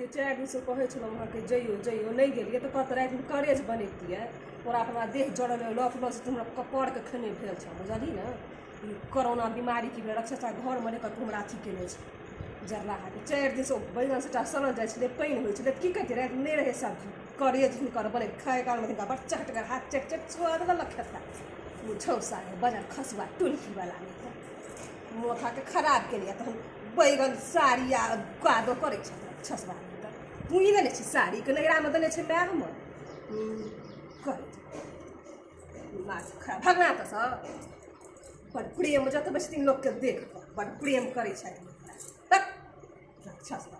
से 4 दिन से कहै छलहुँ अहाँके जइयो जइयो नहीं गेलिए तो कहते राति में करेज बनैतिए तोरा अपना देह जड़ल लफ लस हमरा कपड़ के खेने भेल छ बुझली ना कोरोना बीमारी की रक्षा घर में रह हमरा अथी केने छै जरला हाथ 4 दिन से बैगन सबटा सड़ल जाइ छलै पानि होइ छलै की कहतै राति नहीं रहे सब्जी करेज हिनकर बने खाए काल में हिनका बच्चा हटकर हाथ चट चट स्वाद गलक खेता छौसा है बजार खसुआ टुलकी वाला नहीं माथा के खराब के लिए तहन बैगन साड़ी आ कादो करे छ छसवा तू ई देने छी साड़ी के नैरा में देने छै माय हमर करे माथ खराब भगना त स बड़ प्रेम जत बस तीन लोग के देख बड़ प्रेम करे छै छसवा